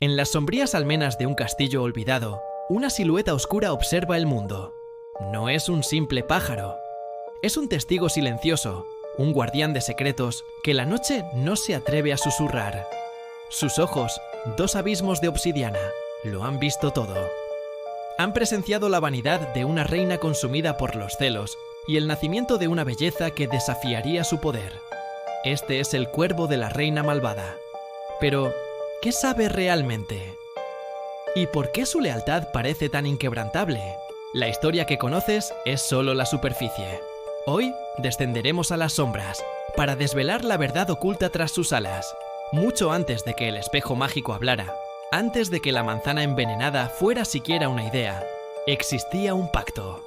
En las sombrías almenas de un castillo olvidado, una silueta oscura observa el mundo. No es un simple pájaro. Es un testigo silencioso, un guardián de secretos que la noche no se atreve a susurrar. Sus ojos, dos abismos de obsidiana, lo han visto todo. Han presenciado la vanidad de una reina consumida por los celos y el nacimiento de una belleza que desafiaría su poder. Este es el cuervo de la reina malvada. Pero, ¿qué sabe realmente? ¿Y por qué su lealtad parece tan inquebrantable? La historia que conoces es solo la superficie. Hoy descenderemos a las sombras para desvelar la verdad oculta tras sus alas, mucho antes de que el espejo mágico hablara, antes de que la manzana envenenada fuera siquiera una idea, existía un pacto.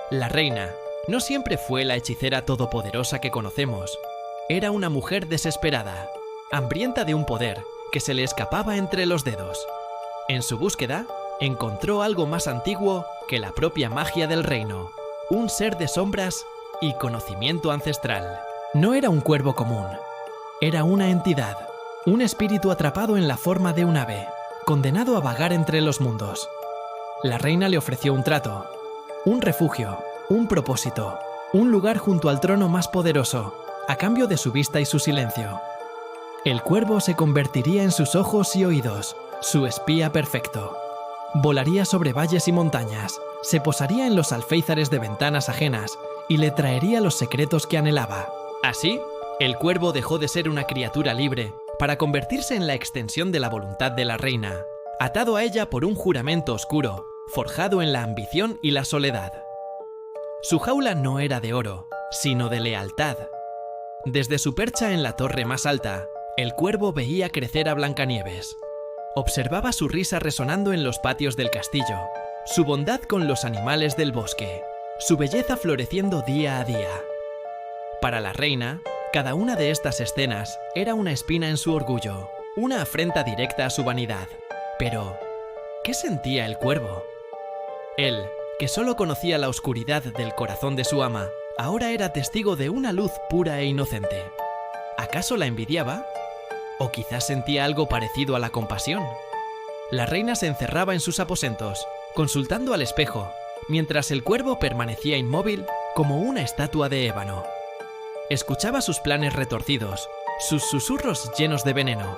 La reina no siempre fue la hechicera todopoderosa que conocemos. Era una mujer desesperada, hambrienta de un poder que se le escapaba entre los dedos. En su búsqueda, encontró algo más antiguo que la propia magia del reino, un ser de sombras y conocimiento ancestral. No era un cuervo común, era una entidad, un espíritu atrapado en la forma de un ave, condenado a vagar entre los mundos. La reina le ofreció un trato, un refugio, un propósito, un lugar junto al trono más poderoso, a cambio de su vista y su silencio. El cuervo se convertiría en sus ojos y oídos, su espía perfecto. Volaría sobre valles y montañas, se posaría en los alféizares de ventanas ajenas y le traería los secretos que anhelaba. Así, el cuervo dejó de ser una criatura libre para convertirse en la extensión de la voluntad de la reina, atado a ella por un juramento oscuro, forjado en la ambición y la soledad. Su jaula no era de oro, sino de lealtad. Desde su percha en la torre más alta, el cuervo veía crecer a Blancanieves. Observaba su risa resonando en los patios del castillo, su bondad con los animales del bosque, su belleza floreciendo día a día. Para la reina, cada una de estas escenas era una espina en su orgullo, una afrenta directa a su vanidad. Pero, ¿qué sentía el cuervo? Él, que solo conocía la oscuridad del corazón de su ama, ahora era testigo de una luz pura e inocente. ¿Acaso la envidiaba? ¿O quizás sentía algo parecido a la compasión? La reina se encerraba en sus aposentos, consultando al espejo, mientras el cuervo permanecía inmóvil como una estatua de ébano. Escuchaba sus planes retorcidos, sus susurros llenos de veneno.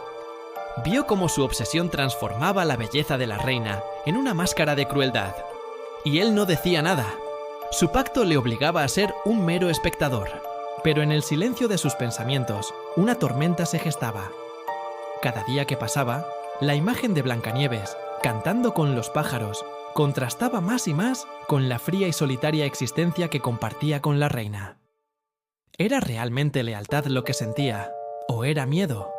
Vio cómo su obsesión transformaba la belleza de la reina en una máscara de crueldad. Y él no decía nada. Su pacto le obligaba a ser un mero espectador. Pero en el silencio de sus pensamientos, una tormenta se gestaba. Cada día que pasaba, la imagen de Blancanieves, cantando con los pájaros, contrastaba más y más con la fría y solitaria existencia que compartía con la reina. ¿Era realmente lealtad lo que sentía? ¿O era miedo?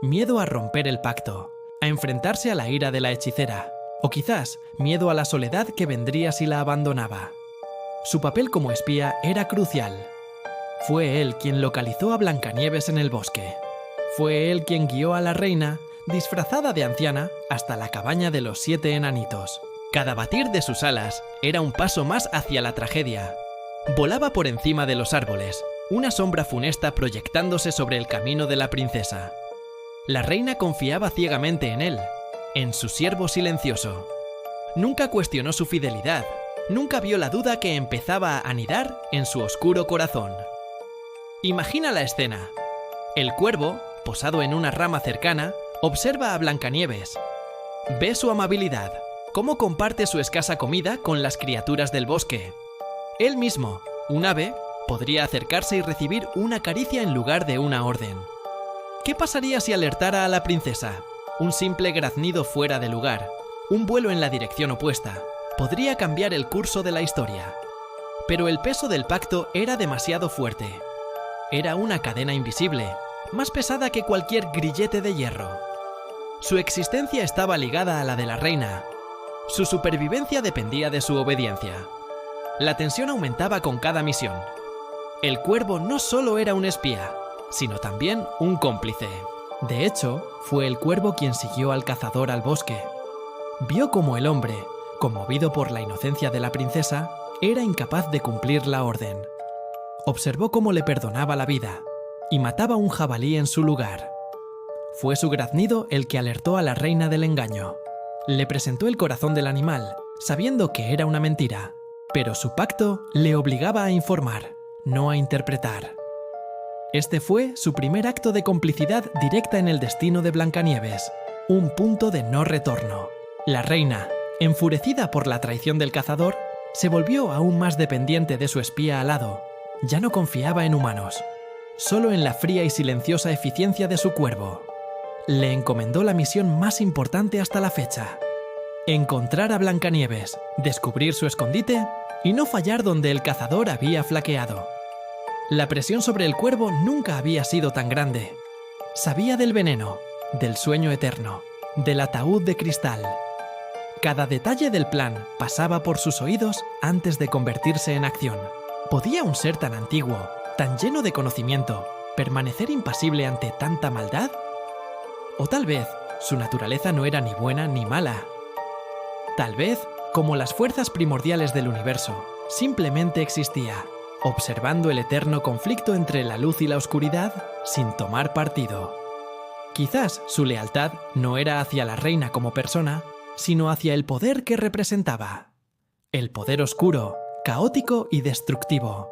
Miedo a romper el pacto, a enfrentarse a la ira de la hechicera, o quizás miedo a la soledad que vendría si la abandonaba. Su papel como espía era crucial. Fue él quien localizó a Blancanieves en el bosque. Fue él quien guió a la reina, disfrazada de anciana, hasta la cabaña de los 7 enanitos. Cada batir de sus alas era un paso más hacia la tragedia. Volaba por encima de los árboles, una sombra funesta proyectándose sobre el camino de la princesa. La reina confiaba ciegamente en él, en su siervo silencioso. Nunca cuestionó su fidelidad, nunca vio la duda que empezaba a anidar en su oscuro corazón. Imagina la escena. El cuervo, posado en una rama cercana, observa a Blancanieves. Ve su amabilidad, cómo comparte su escasa comida con las criaturas del bosque. Él mismo, un ave, podría acercarse y recibir una caricia en lugar de una orden. ¿Qué pasaría si alertara a la princesa? Un simple graznido fuera de lugar, un vuelo en la dirección opuesta, podría cambiar el curso de la historia. Pero el peso del pacto era demasiado fuerte. Era una cadena invisible, más pesada que cualquier grillete de hierro. Su existencia estaba ligada a la de la reina. Su supervivencia dependía de su obediencia. La tensión aumentaba con cada misión. El cuervo no solo era un espía, sino también un cómplice. De hecho, fue el cuervo quien siguió al cazador al bosque. Vio cómo el hombre, conmovido por la inocencia de la princesa, era incapaz de cumplir la orden. Observó cómo le perdonaba la vida y mataba un jabalí en su lugar. Fue su graznido el que alertó a la reina del engaño. Le presentó el corazón del animal, sabiendo que era una mentira, pero su pacto le obligaba a informar, no a interpretar. Este fue su primer acto de complicidad directa en el destino de Blancanieves, un punto de no retorno. La reina, enfurecida por la traición del cazador, se volvió aún más dependiente de su espía alado. Ya no confiaba en humanos, solo en la fría y silenciosa eficiencia de su cuervo. Le encomendó la misión más importante hasta la fecha: encontrar a Blancanieves, descubrir su escondite y no fallar donde el cazador había flaqueado. La presión sobre el cuervo nunca había sido tan grande. Sabía del veneno, del sueño eterno, del ataúd de cristal. Cada detalle del plan pasaba por sus oídos antes de convertirse en acción. ¿Podía un ser tan antiguo, tan lleno de conocimiento, permanecer impasible ante tanta maldad? O tal vez su naturaleza no era ni buena ni mala. Tal vez, como las fuerzas primordiales del universo, simplemente existía, observando el eterno conflicto entre la luz y la oscuridad sin tomar partido. Quizás su lealtad no era hacia la reina como persona, sino hacia el poder que representaba. El poder oscuro, caótico y destructivo.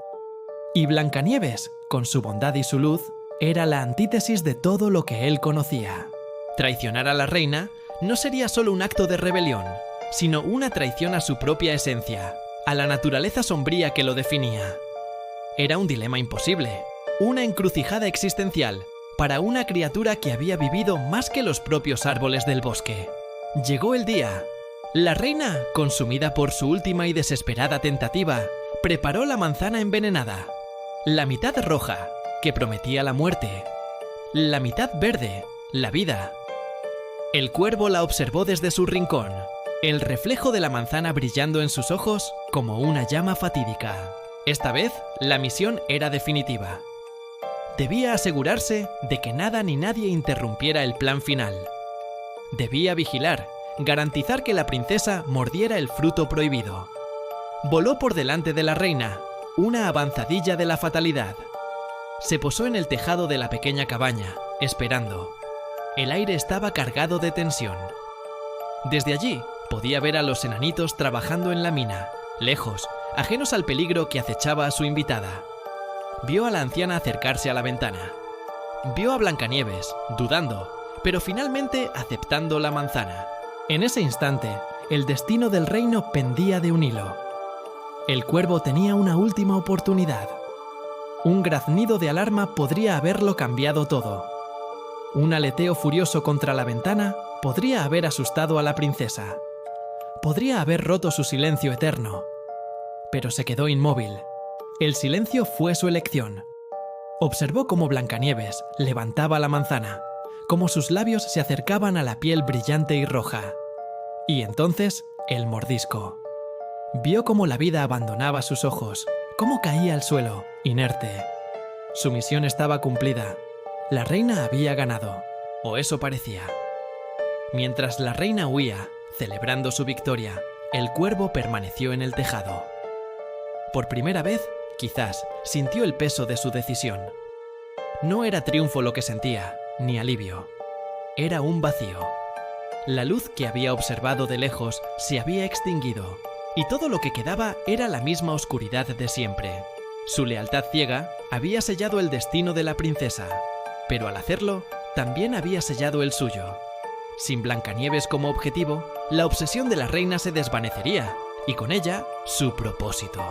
Y Blancanieves, con su bondad y su luz, era la antítesis de todo lo que él conocía. Traicionar a la reina no sería solo un acto de rebelión, sino una traición a su propia esencia, a la naturaleza sombría que lo definía. Era un dilema imposible, una encrucijada existencial para una criatura que había vivido más que los propios árboles del bosque. Llegó el día. La reina, consumida por su última y desesperada tentativa, preparó la manzana envenenada. La mitad roja, que prometía la muerte. La mitad verde, la vida. El cuervo la observó desde su rincón, el reflejo de la manzana brillando en sus ojos como una llama fatídica. Esta vez, la misión era definitiva. Debía asegurarse de que nada ni nadie interrumpiera el plan final. Debía vigilar, garantizar que la princesa mordiera el fruto prohibido. Voló por delante de la reina, una avanzadilla de la fatalidad. Se posó en el tejado de la pequeña cabaña, esperando. El aire estaba cargado de tensión. Desde allí, podía ver a los enanitos trabajando en la mina, lejos, ajenos al peligro que acechaba a su invitada. Vio a la anciana acercarse a la ventana. Vio a Blancanieves, dudando, pero finalmente aceptando la manzana. En ese instante, el destino del reino pendía de un hilo. El cuervo tenía una última oportunidad. Un graznido de alarma podría haberlo cambiado todo. Un aleteo furioso contra la ventana podría haber asustado a la princesa. Podría haber roto su silencio eterno. Pero se quedó inmóvil. El silencio fue su elección. Observó cómo Blancanieves levantaba la manzana, cómo sus labios se acercaban a la piel brillante y roja. Y entonces, el mordisco. Vio cómo la vida abandonaba sus ojos, cómo caía al suelo, inerte. Su misión estaba cumplida. La reina había ganado, o eso parecía. Mientras la reina huía, celebrando su victoria, el cuervo permaneció en el tejado. Por primera vez, quizás, sintió el peso de su decisión. No era triunfo lo que sentía, ni alivio. Era un vacío. La luz que había observado de lejos se había extinguido, y todo lo que quedaba era la misma oscuridad de siempre. Su lealtad ciega había sellado el destino de la princesa, pero al hacerlo, también había sellado el suyo. Sin Blancanieves como objetivo, la obsesión de la reina se desvanecería, y con ella, su propósito.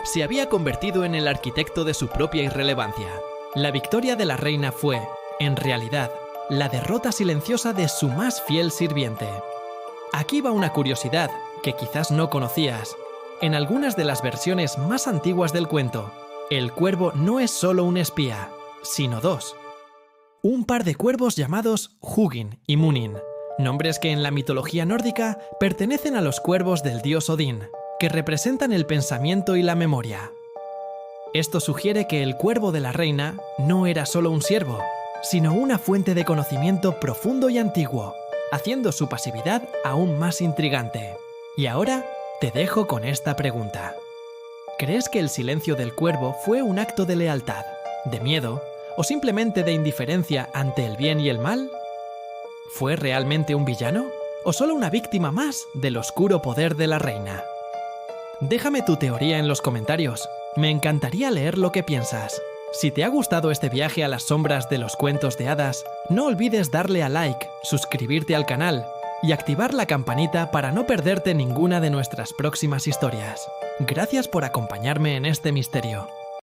Se había convertido en el arquitecto de su propia irrelevancia. La victoria de la reina fue, en realidad, la derrota silenciosa de su más fiel sirviente. Aquí va una curiosidad que quizás no conocías. En algunas de las versiones más antiguas del cuento, el cuervo no es solo un espía, sino dos. Un par de cuervos llamados Hugin y Munin, nombres que en la mitología nórdica pertenecen a los cuervos del dios Odín, que representan el pensamiento y la memoria. Esto sugiere que el cuervo de la reina no era solo un siervo, sino una fuente de conocimiento profundo y antiguo, haciendo su pasividad aún más intrigante. Y ahora te dejo con esta pregunta. ¿Crees que el silencio del cuervo fue un acto de lealtad, de miedo o simplemente de indiferencia ante el bien y el mal? ¿Fue realmente un villano? ¿O solo una víctima más del oscuro poder de la reina? Déjame tu teoría en los comentarios. Me encantaría leer lo que piensas. Si te ha gustado este viaje a las sombras de los cuentos de hadas, no olvides darle a like, suscribirte al canal y activar la campanita para no perderte ninguna de nuestras próximas historias. Gracias por acompañarme en este misterio.